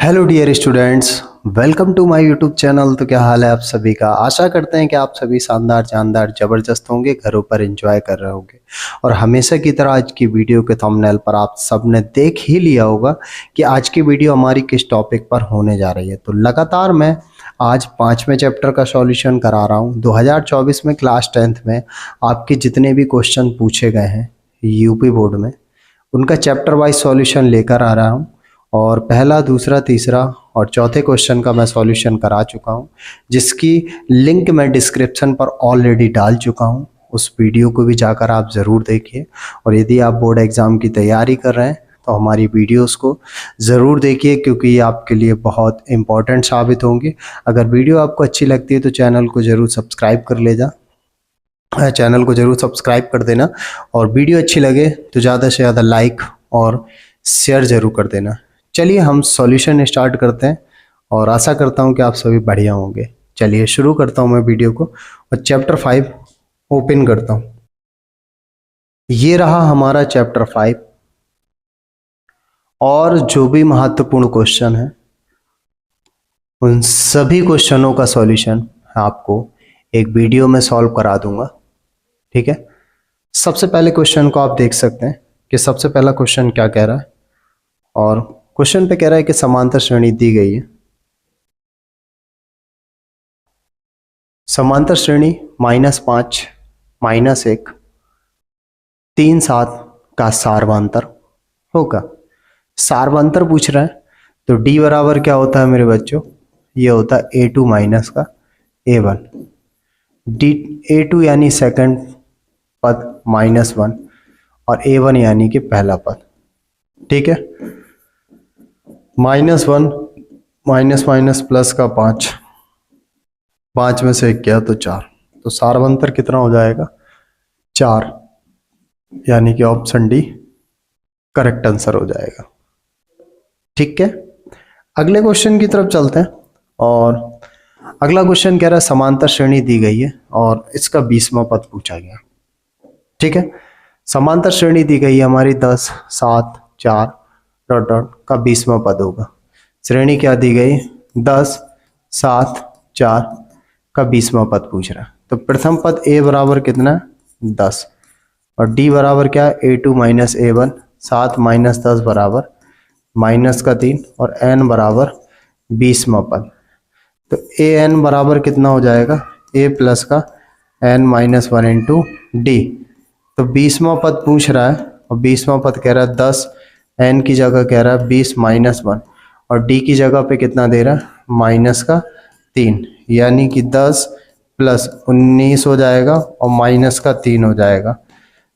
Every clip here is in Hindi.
Hello dear students, welcome to my YouTube channel. तो क्या हाल है आप सभी का। आशा करते हैं कि आप सभी शानदार जानदार ज़बरदस्त होंगे, घरों पर एंजॉय कर रहे होंगे। और हमेशा की तरह आज की वीडियो के थंबनेल पर आप सबने देख ही लिया होगा कि आज की वीडियो हमारी किस टॉपिक पर होने जा रही है। तो लगातार मैं आज 5वें चैप्टर का सॉल्यूशन करा रहा हूँ। 2024 में क्लास 10th में आपके जितने भी क्वेश्चन पूछे गए हैं यूपी बोर्ड में, उनका चैप्टर वाइज सॉल्यूशन लेकर आ रहा हूँ। और पहला, दूसरा, तीसरा और चौथे क्वेश्चन का मैं सॉल्यूशन करा चुका हूँ, जिसकी लिंक मैं डिस्क्रिप्शन पर ऑलरेडी डाल चुका हूँ। उस वीडियो को भी जाकर आप ज़रूर देखिए। और यदि आप बोर्ड एग्ज़ाम की तैयारी कर रहे हैं तो हमारी वीडियोस को ज़रूर देखिए, क्योंकि ये आपके लिए बहुत इम्पोर्टेंट साबित होंगे। अगर वीडियो आपको अच्छी लगती है तो चैनल को ज़रूर सब्सक्राइब कर देना। और वीडियो अच्छी लगे तो ज़्यादा से ज़्यादा लाइक और शेयर ज़रूर कर देना। चलिए हम सॉल्यूशन स्टार्ट करते हैं और आशा करता हूं कि आप सभी बढ़िया होंगे। चलिए शुरू करता हूं मैं वीडियो को और चैप्टर 5 ओपन करता हूं। ये रहा हमारा चैप्टर 5 और जो भी महत्वपूर्ण क्वेश्चन है उन सभी क्वेश्चनों का सॉल्यूशन आपको एक वीडियो में सॉल्व करा दूंगा। ठीक है, सबसे पहले क्वेश्चन को आप देख सकते हैं कि सबसे पहला क्वेश्चन क्या कह रहा है। और क्वेश्चन पे कह रहा है कि समांतर श्रेणी दी गई है। समांतर श्रेणी -5 -1 3 7 का सार्वंतर होगा। सार्वंतर पूछ रहा है तो D बराबर क्या होता है मेरे बच्चों, ये होता है A2 माइनस का A1। A2 यानी सेकंड पद -1 और A1 यानी कि पहला पद। ठीक है, -1 माइनस माइनस प्लस का 5 में से 1 गया तो 4, तो सार्वंतर कितना हो जाएगा 4, यानी कि ऑप्शन डी करेक्ट आंसर हो जाएगा। ठीक है, अगले क्वेश्चन की तरफ चलते हैं। और अगला क्वेश्चन कह रहा है समांतर श्रेणी दी गई है और इसका 20वां पद पूछा गया। ठीक है, समांतर श्रेणी दी गई है हमारी 10 7 4 डॉट डॉट का 20वां पद होगा। श्रेणी क्या दी गई, 10 7 4 का 20वां पद पूछ रहा है। तो प्रथम पद A बराबर कितना है 10 और D बराबर क्या है A2 माइनस A1। 7 माइनस 10 बराबर माइनस का 3 और n बराबर 20वां पद। तो AN बराबर कितना हो जाएगा A प्लस का n माइनस 1 इंटू डी। तो 20वां पद पूछ रहा है और 20वां पद कह रहा है 10, n की जगह कह रहा है 20 माइनस 1 और d की जगह पे कितना दे रहा है माइनस का 3, यानी कि 10 प्लस 19 हो जाएगा और माइनस का 3 हो जाएगा।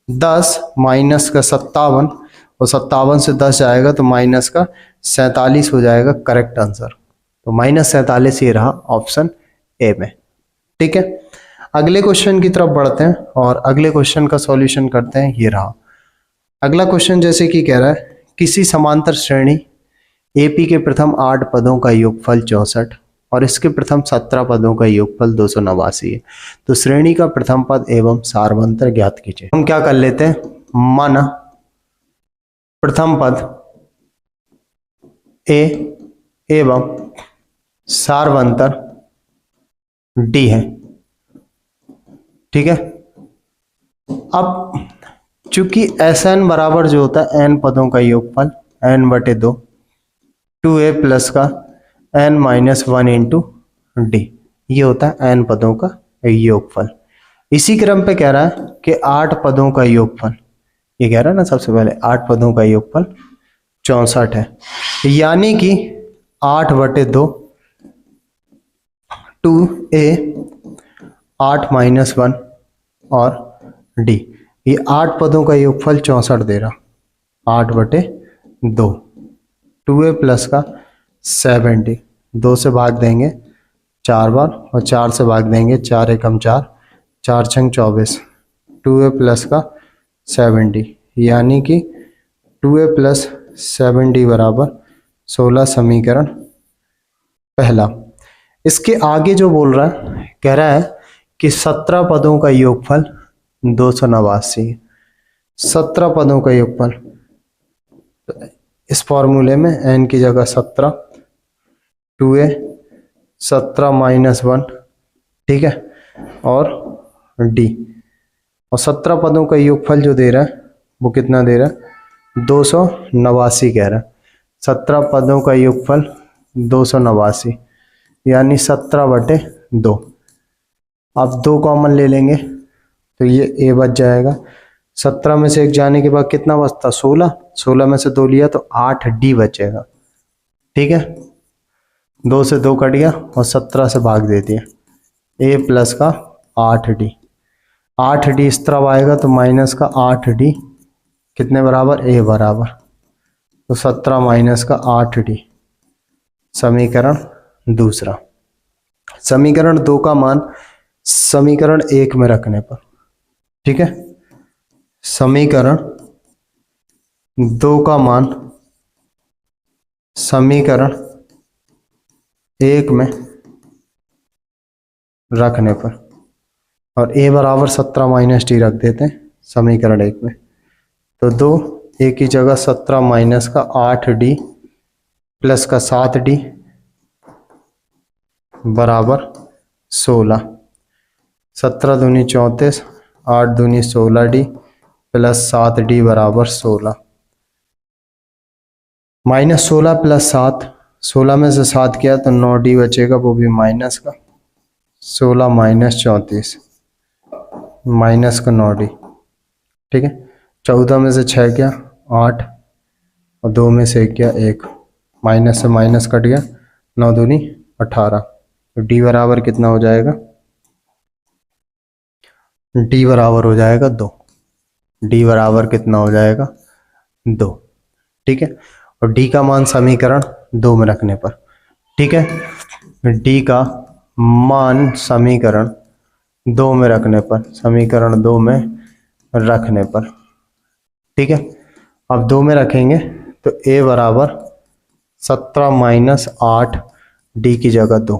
10 माइनस का 57 और 57 से 10 जाएगा तो माइनस का 47 हो जाएगा करेक्ट आंसर। तो -47 ये रहा ऑप्शन ए में। ठीक है, अगले क्वेश्चन की तरफ बढ़ते हैं और अगले क्वेश्चन का सॉल्यूशन करते हैं। ये रहा अगला क्वेश्चन, जैसे कि कह रहा है किसी समांतर श्रेणी AP के प्रथम 8 पदों का योगफल 64 और इसके प्रथम 17 पदों का योगफल 289 है। तो श्रेणी का प्रथम पद एवं सार्वंतर ज्ञात कीजिए। हम क्या कर लेते हैं, माना प्रथम पद A एवं सार्वंतर D है। ठीक है, अब चूंकि Sn बराबर जो होता है n पदों का योगफल n/2 2a प्लस का n माइनस 1 इंटू डी, ये होता है n पदों का योगफल। इसी क्रम पे कह रहा है कि 8 पदों का योगफल, ये कह रहा है ना सबसे पहले 8 पदों का योगफल 64 है, यानी कि 8/2 2a 8 माइनस 1 और d, ये 8 पदों का योगफल 64 दे रहा। 8/2 2a प्लस का 70, 2 से भाग देंगे 4 बार और 4 से भाग देंगे 4 एकम 4, 4 छंग 24, 2a प्लस का 70, यानी कि 2a प्लस 70 बराबर 16 समीकरण पहला। इसके आगे जो बोल रहा है, कह रहा है कि 17 पदों का योगफल 289। 17 पदों का योगफल, इस फॉर्मूले में n की जगह 17 2a 17 माइनस 1, ठीक है, और d। और 17 पदों का योगफल जो दे रहा है वो कितना दे रहा है, 289 कह रहा है। 17 पदों का योगफल 289, यानी 17/2। अब 2 कॉमन ले लेंगे तो ये a बच जाएगा। 17 में से 1 जाने के बाद कितना बचता, 16। 16 में से 2 लिया तो 8d बचेगा, ठीक है। 2 से 2 कट गया और 17 से भाग दे दिया, a प्लस का 8d। 8d इस तरफ आएगा तो माइनस का 8d कितने बराबर, a बराबर। तो 17 माइनस का 8d, समीकरण दूसरा। समीकरण 2 का मान समीकरण 1 में रखने पर, ठीक है, समीकरण 2 का मान समीकरण 1 में रखने पर, और a बराबर 17 माइनस d रख देते हैं समीकरण 1 में। तो 2 a की जगह 17 माइनस का 8d प्लस का 7d बराबर 16। 17 दूनी 34, 8 दूनी 16d प्लस 7d बराबर 16। माइनस 16 प्लस 7, 16 में से 7 किया तो 9d बचेगा, वो भी माइनस का। 16 माइनस 34 माइनस का 9d, ठीक है। 14 में से 6 किया 8, और 2 में से 1 किया 1, माइनस से माइनस कट गया, 9 दूनी 18। तो d बराबर कितना हो जाएगा, d बराबर हो जाएगा 2। d बराबर कितना हो जाएगा, 2, ठीक है। और d का मान समीकरण 2 में रखने पर, ठीक है, d का मान समीकरण 2 में रखने पर, समीकरण 2 में रखने पर, ठीक है। अब 2 में रखेंगे तो a बराबर 17 माइनस 8 d की जगह 2,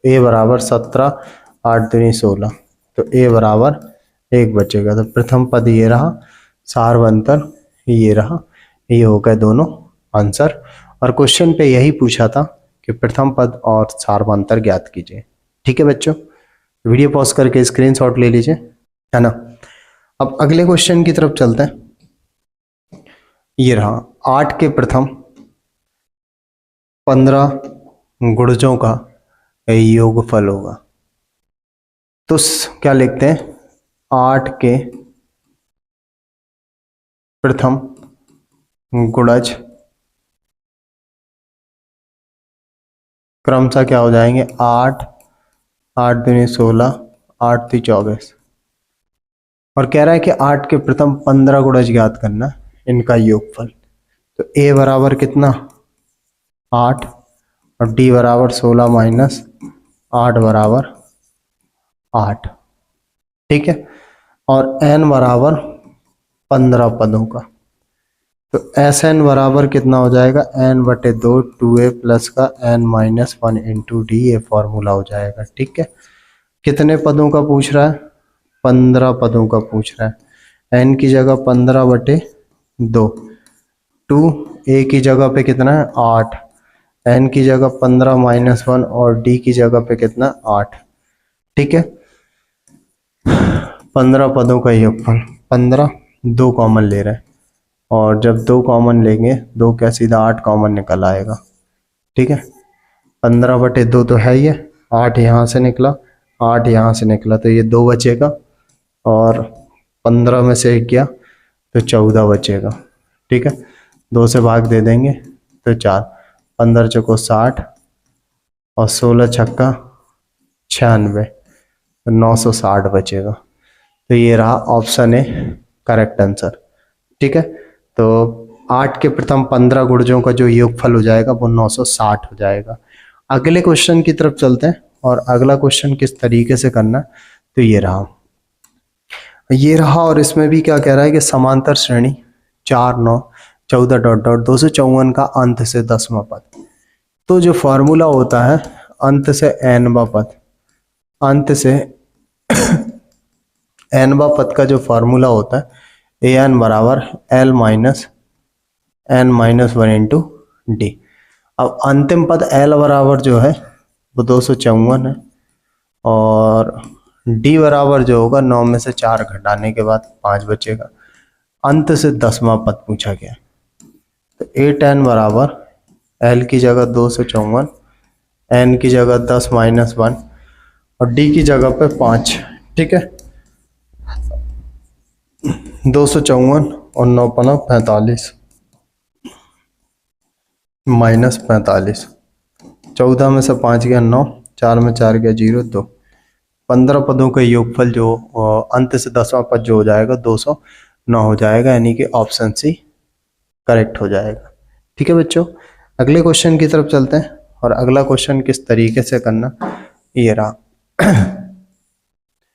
a बराबर 17, 8 दूनी 16, तो a बराबर 1 बचेगा। तो प्रथम पद ये रहा, सार्वंतर ये रहा, ये हो गए दोनों आंसर। और क्वेश्चन पे यही पूछा था कि प्रथम पद और सार्वंतर ज्ञात कीजिए, ठीक है बच्चों। वीडियो पॉज करके स्क्रीनशॉट ले लीजिए, है ना। अब अगले क्वेश्चन की तरफ चलते हैं। ये रहा, 8 के प्रथम 15 गुणजों का योगफल होगा। तो क्या लिखते हैं, 8 के प्रथम गुणज क्रमशः क्या हो जाएंगे, 8, 8 दूनी 16, 8 ती 24। और कह रहा है कि 8 के प्रथम 15 गुणज ज्ञात करना, इनका योगफल। तो a बराबर कितना, 8, और d बराबर 16 माइनस 8 बराबर 8, ठीक है। और n बराबर 15 पदों का, तो एस एन बराबर कितना हो जाएगा, n/2 2a प्लस का n माइनस 1 इंटू डी, ये फॉर्मूला हो जाएगा, ठीक है। कितने पदों का पूछ रहा है, 15 पदों का पूछ रहा है। n की जगह 15/2, 2 a की जगह पे कितना है 8, n की जगह 15 माइनस 1 और d की जगह पे कितना 8, ठीक है। 15 पदों का योगफल, 15, 2 कॉमन ले रहे हैं, और जब 2 कॉमन लेंगे 2 क्या सीधा 8 कॉमन निकल आएगा, ठीक है। 15/2 तो है ही है, 8 यहाँ से निकला, 8 यहाँ से निकला, तो ये 2 बचेगा, और 15 में से 1 किया तो 14 बचेगा, ठीक है। 2 से भाग दे देंगे तो 4, 15 चौको 60, और 16 छक्का 96, तो 960 बचेगा। तो ये रहा ऑप्शन ए करेक्ट आंसर, ठीक है। तो 8 के प्रथम 15 गुणजों का जो योगफल हो जाएगा वो 960 हो जाएगा। अगले क्वेश्चन की तरफ चलते हैं, और अगला क्वेश्चन किस तरीके से करना, तो ये रहा, और इसमें भी क्या कह रहा है कि समांतर श्रेणी 4 9 14 डॉट डॉट 254 का अंत से 10वां पद। तो जो फॉर्मूला होता है अंत से nवां पद, अंत से nवां पद का जो फॉर्मूला होता है an बराबर l minus n minus 1 into D. अब अंतिम पद l बराबर जो है वो 254 है, और d बराबर जो होगा 9 में से 4 घटाने के बाद 5 बचेगा। अंत से 10वां पद पूछा गया, तो 8n बराबर l की जगह 254, n की जगह 10 माइनस 1 और d की जगह पे 5। ठीक है, 254 और 9 पना 45 माइनस 45, 14 में से 5 गया 9, 4 में 4 गया 0, 2। 15 पदों का योगफल जो अंत से 10वां पद जो हो जाएगा 209 हो जाएगा, यानी कि ऑप्शन सी करेक्ट हो जाएगा। ठीक है बच्चों, अगले क्वेश्चन की तरफ चलते हैं। और अगला क्वेश्चन किस तरीके से करना, ये रहा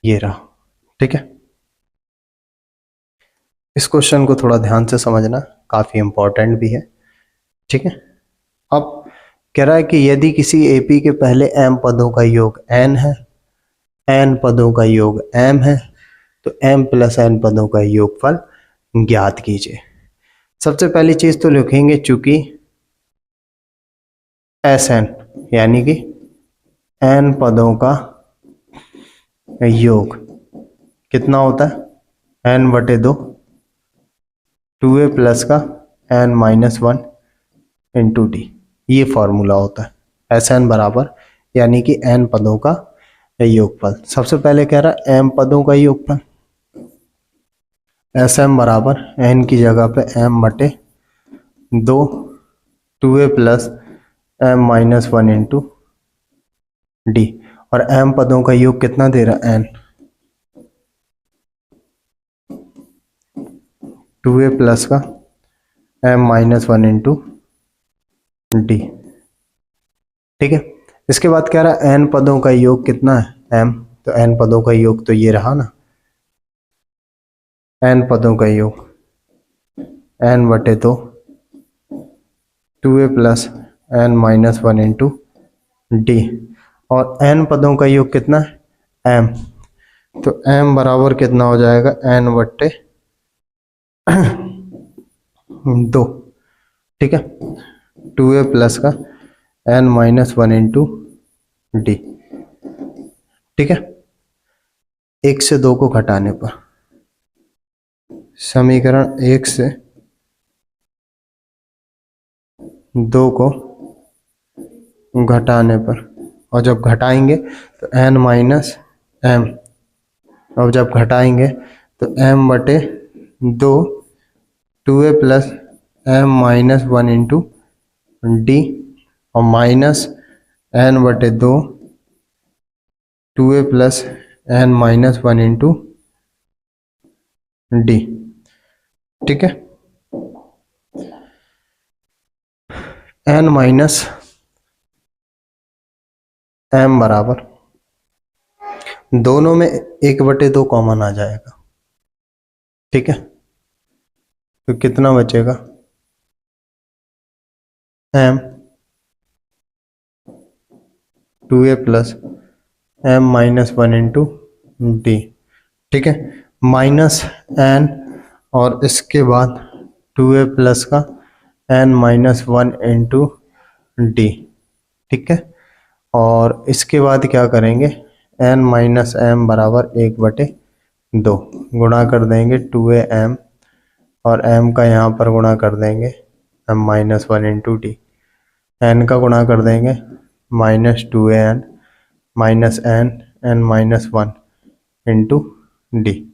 ये रहा। ठीक है, इस क्वेश्चन को थोड़ा ध्यान से समझना, काफी इंपॉर्टेंट भी है। ठीक है, अब कह रहा है कि यदि किसी एपी के पहले m पदों का योग n है, n पदों का योग m है, तो m प्लस n पदों का योगफल ज्ञात कीजिए। सबसे पहली चीज तो लिखेंगे चूंकि Sn यानी कि n पदों का योग कितना होता है, n बटे 2, 2a प्लस का n माइनस 1 इंटू डी, ये फॉर्मूला होता है। Sn बराबर यानी कि n पदों का योगफल। सबसे पहले कह रहा है m पदों का योगफल, Sm बराबर n की जगह पे m बटे 2, 2a plus m minus 1 into D, और m पदों का योग कितना दे रहा है, n, 2a प्लस का m माइनस 1 इंटू डी। ठीक है, इसके बाद कह रहा है n पदों का योग कितना है, m, तो n पदों का योग तो ये रहा ना, n पदों का योग n बटे 2, 2a plus n minus 1 into D, और n पदों का योग कितना है, m, तो m बराबर कितना हो जाएगा, n बटे 2। ठीक है, 2a प्लस का n माइनस 1 इंटू डी। ठीक है, 1 से 2 को घटाने पर, समीकरण 1 से 2 को घटाने पर, और जब घटाएंगे तो n माइनस m, और जब घटाएंगे तो m बटे 2, 2a plus m minus 1 into D, और माइनस n बटे 2, 2a plus n minus 1 into D. ठीक है, n माइनस m बराबर, दोनों में 1/2 कॉमन आ जाएगा। ठीक है, तो कितना बचेगा, m 2a plus m minus 1 into D. ठीक है, माइनस n, और इसके बाद 2a प्लस का n माइनस 1 इंटू डी। ठीक है, और इसके बाद क्या करेंगे, n माइनस m बराबर 1/2 गुणा कर देंगे 2am, और m का यहाँ पर गुणा कर देंगे m minus 1 into D, n का गुणा कर देंगे minus 2an minus n minus 1 into D.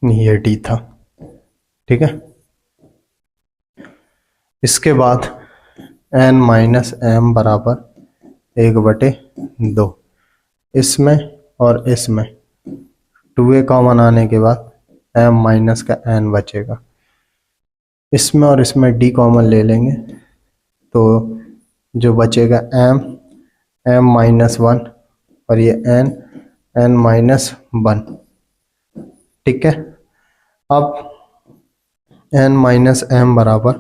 ये डी था। ठीक है, इसके बाद n माइनस m बराबर 1/2, इसमें और इसमें 2a कॉमन आने के बाद m माइनस का n बचेगा, इसमें और इसमें d कॉमन ले लेंगे, तो जो बचेगा m माइनस 1, और ये n माइनस 1। ठीक है, अब n माइनस m बराबर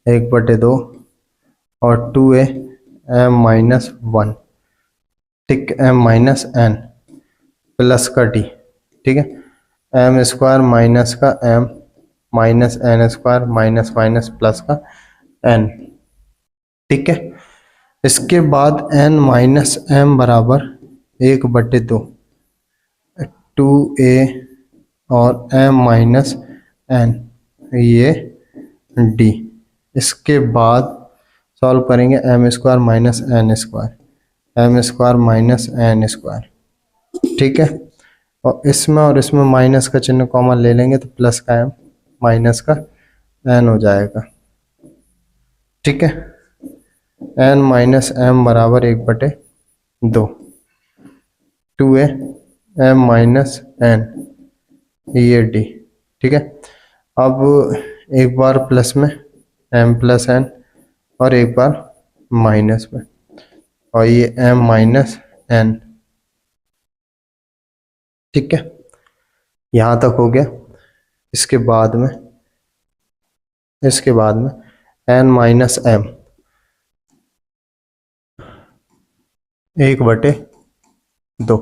1/2 और 2a m माइनस 1, ठीक, m माइनस n प्लस का d। ठीक है, m स्क्वायर माइनस का m minus n square minus minus plus का एन। ठीक है, इसके बाद एन माइनस एम बराबर 1/2, 2a और एम माइनस एन, ये डी। इसके बाद सॉल्व करेंगे m square minus n square, m square minus n square. ठीक है, और इसमें माइनस का चिन्ह कॉमन ले लेंगे तो प्लस का एम माइनस का एन हो जाएगा। ठीक है, एन माइनस एम बराबर 1/2, 2a एम माइनस एन, ये डी। ठीक है, अब एक बार प्लस में एम प्लस एन और एक बार माइनस में, और ये एम माइनस एन। ठीक है, यहाँ तक हो गया। इसके बाद में एन माइनस एम 1/2।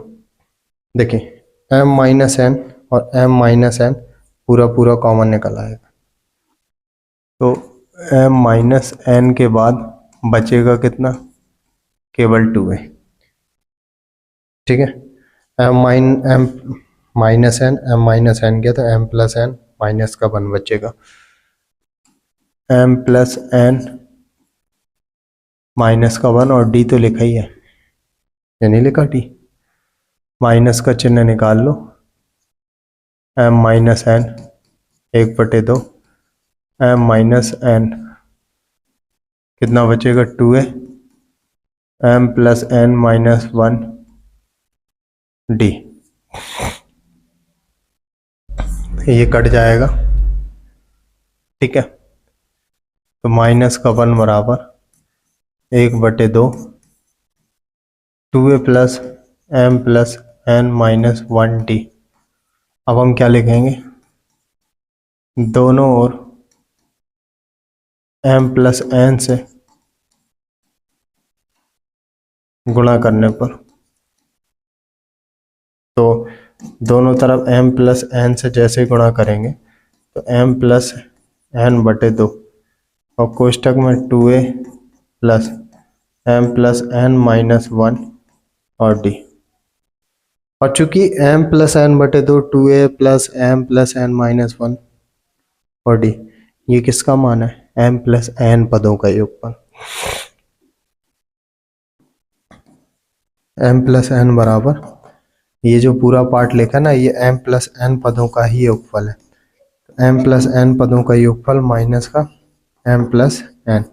देखिए एम माइनस एन और एम माइनस एन पूरा पूरा कॉमन निकल आएगा, तो एम माइनस एन के बाद बचेगा कितना, केवल 2a। ठीक है, एम माइनस एन गया तो एम प्लस एन माइनस का 1 बचेगा, एम प्लस एन माइनस का 1, और डी तो लिखा ही है, ये नहीं लिखा डी, माइनस का चिन्ह निकाल लो, M minus N 1/2, M minus N कितना बचेगा 2a, M plus N minus 1 D, ये कट जाएगा। ठीक है, तो माइनस का 1 बराबर 1/2, 2a plus m plus N minus 1 d. अब हम क्या लिखेंगे, दोनों ओर एम प्लस एन से गुणा करने पर, तो दोनों तरफ m प्लस एन से जैसे गुणा करेंगे तो m प्लस n/2, और कोष्टक में 2a plus m plus n minus 1 और d। और चूंकि m plus n/2, 2a plus m plus n minus 1 और d, ये किसका मान है, m प्लस n पदों का योगफल। m प्लस n बराबर, ये जो पूरा पार्ट लिखा ना, ये m प्लस n पदों का ही योगफल है। m प्लस n पदों का योगफल माइनस का m प्लस n,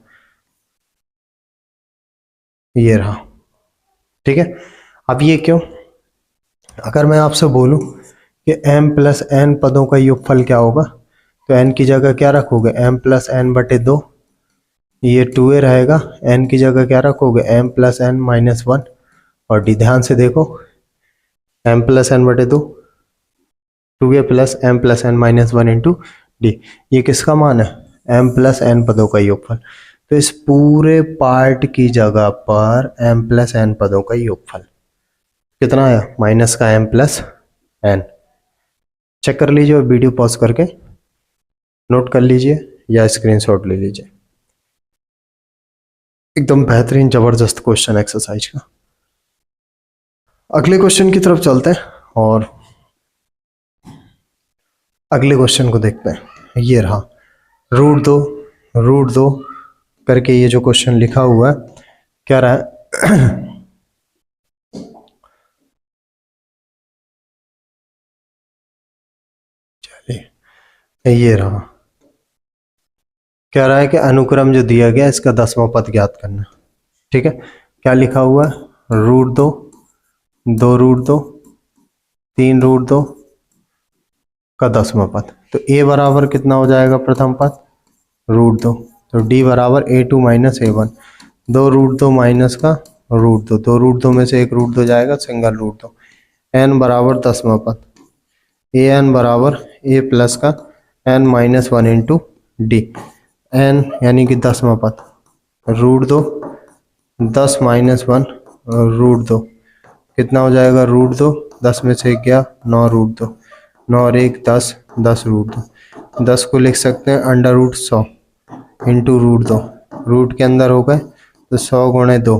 ये रहा। ठीक है, अब ये क्यों, अगर मैं आपसे बोलूं कि m प्लस n पदों का योगफल क्या होगा, तो n की जगह क्या रखोगे, m प्लस n/2, ये 2a रहेगा, n की जगह क्या रखोगे, m प्लस n माइनस 1 और d। ध्यान से देखो, m plus n/2, 2a plus m plus n minus 1 into D, ये किसका मान है, m प्लस n पदों का योगफल। तो इस पूरे पार्ट की जगह पर m प्लस n पदों का योगफल कितना आया, माइनस का m प्लस n। चेक कर लीजिए और वीडियो पॉज करके नोट कर लीजिए या स्क्रीनशॉट ले लीजिए। एकदम बेहतरीन जबरदस्त क्वेश्चन एक्सरसाइज का। अगले क्वेश्चन की तरफ चलते हैं और अगले क्वेश्चन को देखते हैं। ये रहा, रूट दो करके ये जो क्वेश्चन लिखा हुआ है, क्या रहा है चलिए, ये रहा, कह रहा है कि अनुक्रम जो दिया गया इसका 10वां पद ज्ञात करना। ठीक है, क्या लिखा हुआ है, √2, 2√2, 3√2 का 10वां पद। तो a बराबर कितना हो जाएगा, प्रथम पद √2, तो d बराबर a2 माइनस a1, 2√2 माइनस का √2, 2√2 में से एक √2 जाएगा, सिंगल √2। n बराबर 10वां पद, an बराबर a प्लस का n minus 1 into D, n यानी कि 10वां पद, √2, 10 माइनस 1 √2 कितना हो जाएगा, √2, 10 में से 1 गया, 9 √2, 9 और 1 10, 10 √2। 10 को लिख सकते हैं under root 100 into root 2, root के अंदर हो गए तो 100 गुणे 2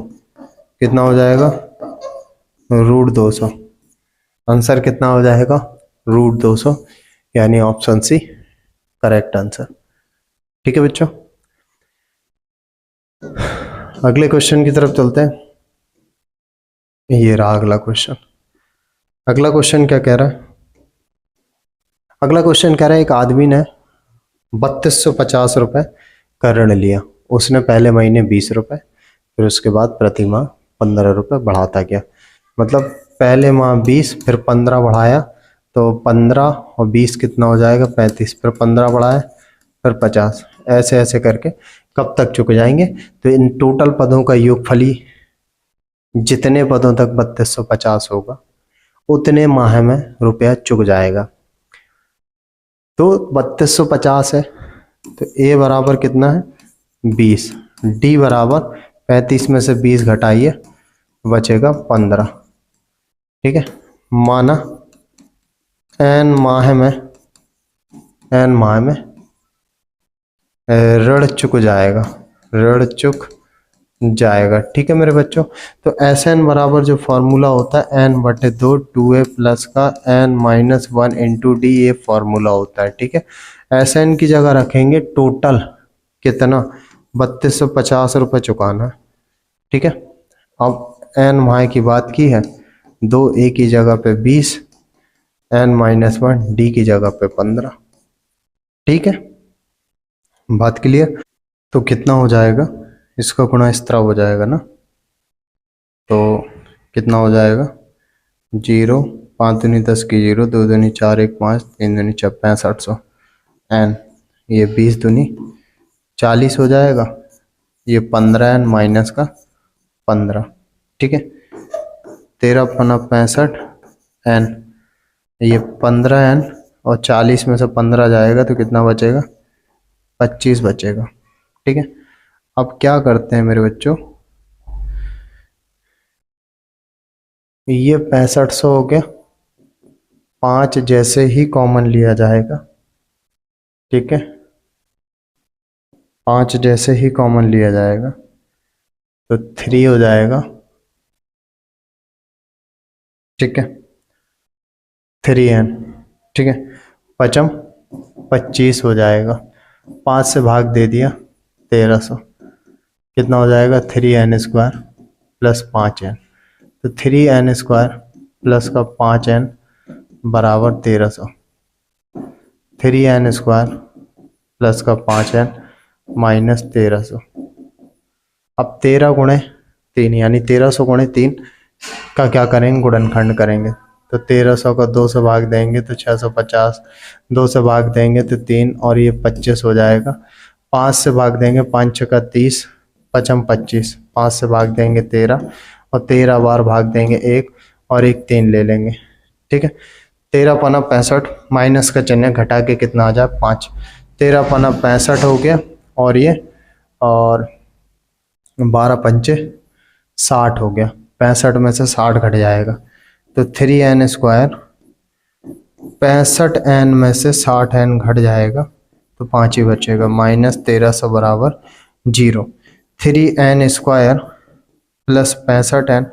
कितना हो जाएगा, रूट 200। आंसर कितना हो जाएगा, रूट 200, यानी ऑप्शन सी करेक्ट आंसर। ठीक है बच्चों, अगले क्वेश्चन की तरफ चलते हैं। ये रहा अगला क्वेश्चन। अगला क्वेश्चन क्या कह रहा है, अगला क्वेश्चन कह रहा है एक आदमी ने 3250 रुपये का ऋण लिया। उसने पहले महीने 20 रुपये, फिर उसके बाद प्रति माह 15 रुपये बढ़ाता गया। मतलब पहले माह 20, फिर 15 बढ़ाया, तो 15 और 20 कितना हो जाएगा, 35, फिर 15 बढ़ाया, फिर 50, ऐसे ऐसे करके कब तक चुक जाएंगे। तो इन टोटल पदों का योगफली जितने पदों तक 3250 होगा उतने माह में रुपया चुक जाएगा। तो 3250 है, तो ए बराबर कितना है 20, डी बराबर 35 में से 20 घटाइए बचेगा 15। ठीक है, माना एन माह में ऋण चुक जाएगा, ऋण चुक जाएगा। ठीक है मेरे बच्चों, तो एस एन बराबर जो फॉर्मूला होता है एन बटे 2 2a प्लस का एन माइनस 1 इंटू डी, ये फॉर्मूला होता है। ठीक है, एस एन की जगह रखेंगे टोटल कितना 3250 रुपये चुकाना है। ठीक है, अब एन माह की बात की है, 2a की जगह पे 20, एन माइनस 1 डी की जगह पे 15। ठीक है, बात क्लियर। तो कितना हो जाएगा, इसका गुणा इस तरह हो जाएगा ना, तो कितना हो जाएगा 0, 5 दूनी 10 की 0, 2 दूनी 4, 1 5, 3 दूनी 6, 6500 एन, ये 20 दूनी 40 हो जाएगा, ये 15 एन माइनस का 15। ठीक है, 13 पना 65 एन, ये 15 एन और 40 में से 15 जाएगा तो कितना बचेगा 25 बचेगा। ठीक है, अब क्या करते हैं मेरे बच्चों, ये 6500 हो गया, 5 जैसे ही कॉमन लिया जाएगा। ठीक है, 5 जैसे ही कॉमन लिया जाएगा तो 3 हो जाएगा। ठीक है, 3n। ठीक है, पचम 25 हो जाएगा, 5 से भाग दे दिया 1300, कितना हो जाएगा 3n स्क्वायर प्लस 5n, तो 3n स्क्वायर प्लस का 5n बराबर 1300, 3n स्क्वायर प्लस का 5n माइनस 1300। अब 13 गुणे 3 यानी 1300 गुणे 3 का क्या करेंगे, गुणनखंड करेंगे। तो 1300 का 2 से भाग देंगे तो 650, 2 से भाग देंगे तो 3 और ये 25 हो जाएगा। 5 से भाग देंगे, 5 6 का 30, पचम 25, 5 से भाग देंगे 13 और 13 बार भाग देंगे 1 और 1 3 ले लेंगे। ठीक है, 13 पना 65, माइनस का चिन्ह घटा के कितना आ जाए 5, 13 पना 65 हो गया और ये और 12 पंचे 60 हो गया, 65 में से 60 घट जाएगा तो 3n स्क्वायर 65n में से 60n घट जाएगा तो 5 ही बचेगा, माइनस 1300 बराबर 0। 3n square plus 65n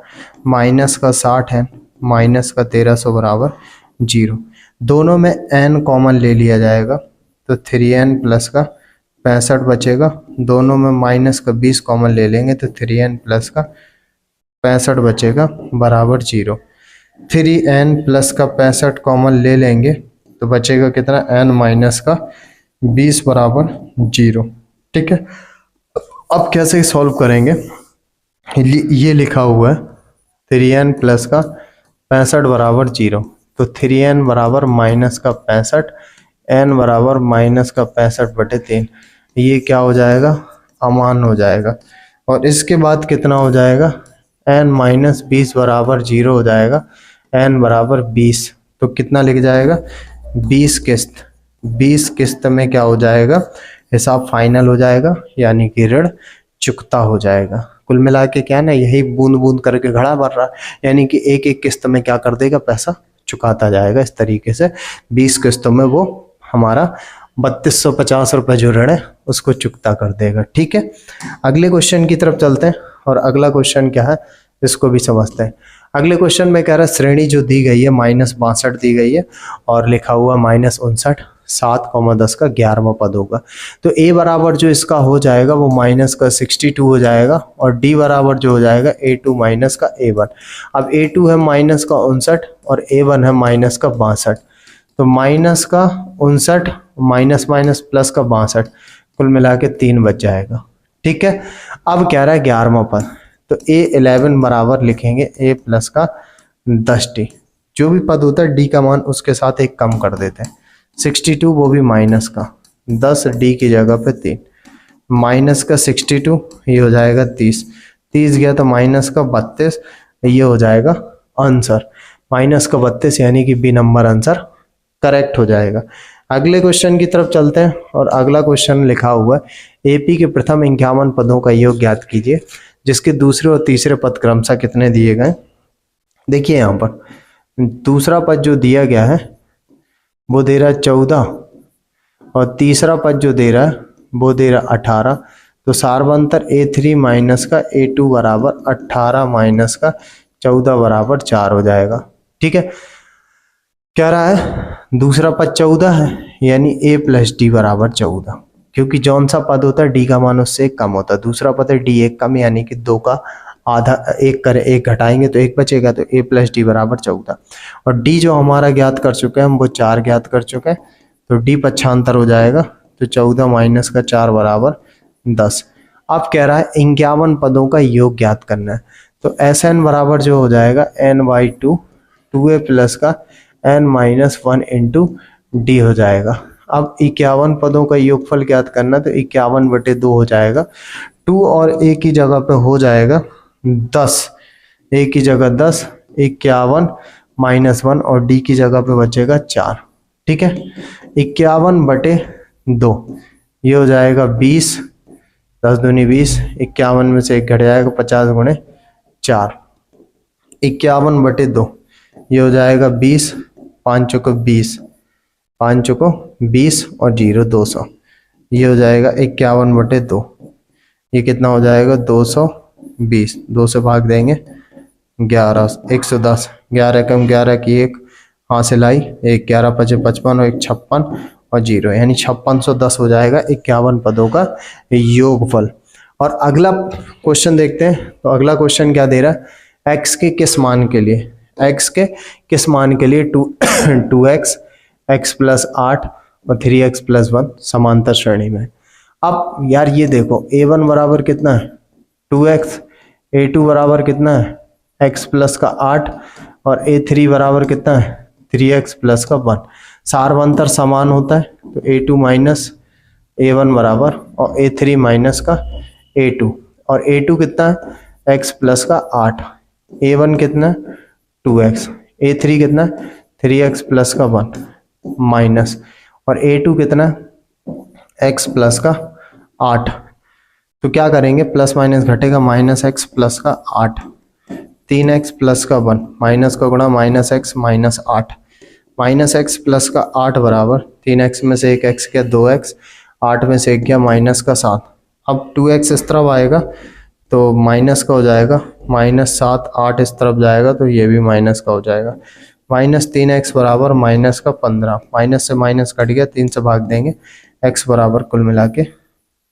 minus का 60n माइनस का 1300 बराबर 0। दोनों में n कॉमन ले लिया जाएगा तो 3n प्लस का 65 बचेगा, दोनों में माइनस का 20 कॉमन ले लेंगे तो 3n प्लस का 65 बचेगा बराबर 0। 3n प्लस का 65 कॉमन ले लेंगे तो बचेगा कितना n माइनस का 20 बराबर 0। ठीक है, अब कैसे सॉल्व करेंगे, ये लिखा हुआ है 3n प्लस का 65 बराबर 0, तो 3n बराबर माइनस का 65, n बराबर माइनस का 65 बटे 3, ये क्या हो जाएगा अमान हो जाएगा। और इसके बाद कितना हो जाएगा n माइनस 20 बराबर 0 हो जाएगा, n बराबर 20, तो कितना लिख जाएगा 20 किस्त, 20 किस्त में क्या हो जाएगा हिसाब फाइनल हो जाएगा, यानी कि ऋण चुकता हो जाएगा। कुल मिला के क्या ना, यही बूंद बूंद करके घड़ा भर रहा है, यानी कि एक एक किस्त में क्या कर देगा पैसा चुकाता जाएगा। इस तरीके से 20 किस्तों में वो हमारा 3250 रुपये जो ऋण है उसको चुकता कर देगा। ठीक है, अगले क्वेश्चन की तरफ चलते हैं और अगला क्वेश्चन क्या है इसको भी समझते हैं। अगले क्वेश्चन में कह रहा है श्रेणी जो दी गई है -62 दी गई है और लिखा हुआ -59, 7,10 का 11वां पद होगा। तो ए बराबर जो इसका हो जाएगा वो माइनस का 62 हो जाएगा और डी बराबर जो हो जाएगा A2 माइनस का A1। अब A2 है माइनस का 59 और A1 है माइनस का 62, तो माइनस का 59 माइनस माइनस प्लस का 62, कुल मिला के 3 बच जाएगा। ठीक है, अब कह रहा है 11वां पद, तो A11 बराबर लिखेंगे A प्लस का 10D। जो भी पद होता है D का मान उसके साथ एक कम कर देते हैं। 62 वो भी माइनस का 10, D की जगह पे 3, माइनस का 62 ये हो जाएगा 30, 30 गया तो माइनस का 32, ये हो जाएगा आंसर माइनस का 32, यानी कि बी नंबर आंसर करेक्ट हो जाएगा। अगले क्वेश्चन की तरफ चलते हैं और अगला क्वेश्चन लिखा हुआ है एपी के प्रथम 51 पदों का योग ज्ञात कीजिए जिसके दूसरे और तीसरे पद क्रमशः कितने दिए गए। देखिए यहाँ पर दूसरा पद जो दिया गया है वो दे रहा है 14 और तीसरा पद जो दे रहा है वो दे रहा है 18, तो सार्वंतर A3 माइनस का A2 बराबर 18 माइनस का 14 बराबर 4 हो जाएगा। ठीक है, कह रहा है दूसरा पद 14 है यानी A प्लस डी बराबर 14, क्योंकि जौन सा पद होता है डी का मान उससे एक कम होता है। दूसरा पद है डी एक कम, यानी कि 2 का आधा, एक करे एक घटाएंगे तो एक बचेगा, तो A प्लस डी बराबर 14 और डी जो हमारा ज्ञात कर चुके हैं हम वो 4 ज्ञात कर चुके हैं, तो डी पक्षांतर हो जाएगा, तो 14 माइनस का 4 बराबर 10। अब कह रहा है 51 पदों का योग ज्ञात करना है, तो Sn बराबर जो हो जाएगा n/2 2a प्लस का n-1 इंटू डी हो जाएगा। अब 51 पदों का योगफल ज्ञात करना, तो 51/2 हो जाएगा, 2 और a की जगह पे हो जाएगा 10, a की जगह 10, 51 -1 और d की जगह पे बचेगा 4। ठीक है, 51/2 ये हो जाएगा 20, 10 दूनी 20, 51 में से 1 घट जाएगा 50 गुणे 4, 51/2 ये हो जाएगा 20, 5 चौको 20, 5 चौको 20 और 0 200, ये हो जाएगा 51/2, ये कितना हो जाएगा 220, 2 से भाग देंगे 11, 110, 11 कम 11 की 1 हासिल आई, 1 11 5 55 और 1 56 और 0, यानी 5610 हो जाएगा 51 पदों का योगफल। और अगला क्वेश्चन देखते हैं, तो अगला क्वेश्चन क्या दे रहा है, x के किस मान के लिए, x के किस मान के लिए 2x, x प्लस 8 और 3x प्लस 1 समांतर श्रेणी में। अब यार ये देखो a1 बराबर कितना है 2x, a2 बराबर कितना है x प्लस का 8 और a3 बराबर कितना है 3x प्लस का 1। सार्वंतर समान होता है, तो a2 माइनस a1 बराबर और a3 माइनस का a2, और a2 कितना है x प्लस का 8, a1 कितना है 2x, a3 कितना है 3x प्लस का 1 माइनस, और a2 कितना है x प्लस का 8। तो क्या करेंगे, प्लस माइनस घटेगा, माइनस x प्लस का 8, 3x प्लस का 1 माइनस का गुणा minus x minus 8, minus x plus का 8 बराबर 3x में से 1 x गया 2x, 8 में से 1 गया माइनस का 7। अब 2x इस तरफ आएगा तो माइनस का हो जाएगा, -7, 8 इस तरफ जाएगा तो ये भी माइनस का हो जाएगा, -3x बराबर माइनस का 15, माइनस से माइनस कट गया, 3 से भाग देंगे, x बराबर कुल मिला के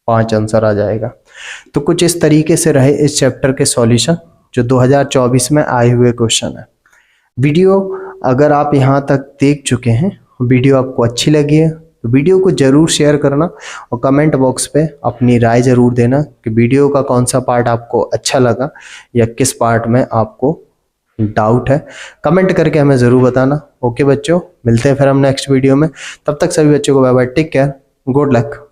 5 आंसर आ जाएगा। तो कुछ इस तरीके से रहे इस चैप्टर के सॉल्यूशन जो 2024 में आए हुए क्वेश्चन है। वीडियो अगर आप यहाँ तक देख चुके हैं, वीडियो आपको अच्छी लगी है तो वीडियो को ज़रूर शेयर करना और कमेंट बॉक्स पे अपनी राय ज़रूर देना कि वीडियो का कौन सा पार्ट आपको अच्छा लगा या किस पार्ट में आपको डाउट है, कमेंट करके हमें ज़रूर बताना। ओके बच्चों, मिलते हैं फिर हम नेक्स्ट वीडियो में, तब तक सभी बच्चों को bye bye, take care, good luck.